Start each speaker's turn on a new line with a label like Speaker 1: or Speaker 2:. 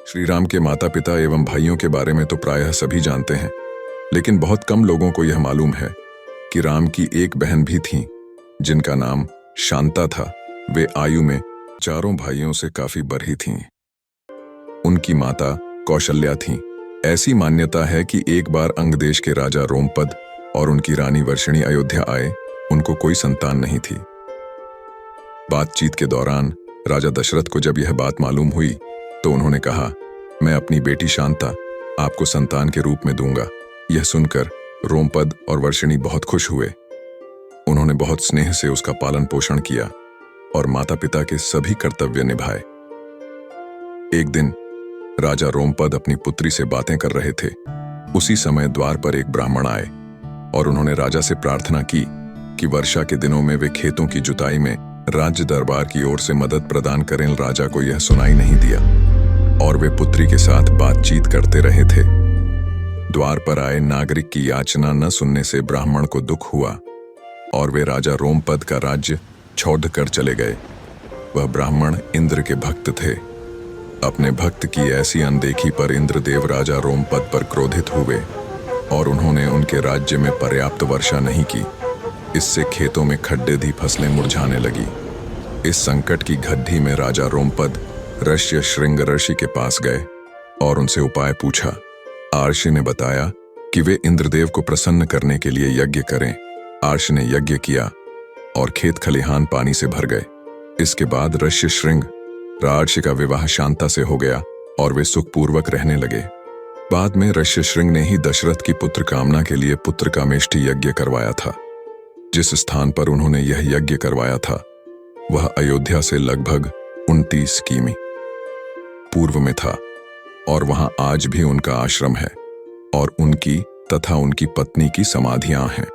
Speaker 1: श्री राम के माता पिता एवं भाइयों के बारे में तो प्रायः सभी जानते हैं, लेकिन बहुत कम लोगों को यह मालूम है कि राम की एक बहन भी थी जिनका नाम शांता था। वे आयु में चारों भाइयों से काफी बड़ी थीं। उनकी माता कौशल्या थीं। ऐसी मान्यता है कि एक बार अंग देश के राजा रोमपद और उनकी रानी वर्षिणी अयोध्या आए। उनको कोई संतान नहीं थी। बातचीत के दौरान राजा दशरथ को जब यह बात मालूम हुई तो उन्होंने कहा, मैं अपनी बेटी शांता आपको संतान के रूप में दूंगा। यह सुनकर रोमपद और वर्षिणी बहुत खुश हुए। उन्होंने बहुत स्नेह से उसका पालन पोषण किया और माता पिता के सभी कर्तव्य निभाए। एक दिन राजा रोमपद अपनी पुत्री से बातें कर रहे थे। उसी समय द्वार पर एक ब्राह्मण आए और उन्होंने राजा से प्रार्थना की कि वर्षा के दिनों में वे खेतों की जुताई में राज्य दरबार की ओर से मदद प्रदान करें। राजा को यह सुनाई नहीं दिया और वे पुत्री के साथ बातचीत करते रहे थे। द्वार पर आए नागरिक की याचना न सुनने से ब्राह्मण को दुख हुआ और वे राजा रोमपद का राज्य छोड़कर चले गए। वह ब्राह्मण इंद्र के भक्त थे। अपने भक्त की ऐसी अनदेखी पर इंद्रदेव राजा रोमपद पर क्रोधित हुए और उन्होंने उनके राज्य में पर्याप्त वर्षा नहीं की। इससे खेतों में खड्डे दी फसलें मुरझाने लगी। इस संकट की घड़ी में राजा रोमपद ऋष्यशृंग ऋषि के पास गए और उनसे उपाय पूछा। आर्षि ने बताया कि वे इंद्रदेव को प्रसन्न करने के लिए यज्ञ करें। आर्षि ने यज्ञ किया और खेत खलिहान पानी से भर गए। इसके बाद ऋष्यशृंग राजर्षि का विवाह शांता से हो गया और वे सुखपूर्वक रहने लगे। बाद में ऋष्यशृंग ने ही दशरथ की पुत्र कामना के लिए पुत्र कामेष्टि यज्ञ करवाया था। जिस स्थान पर उन्होंने यह यज्ञ करवाया था वह अयोध्या से लगभग 29 किमी पूर्व में था और वहां आज भी उनका आश्रम है और उनकी तथा उनकी पत्नी की समाधियां हैं।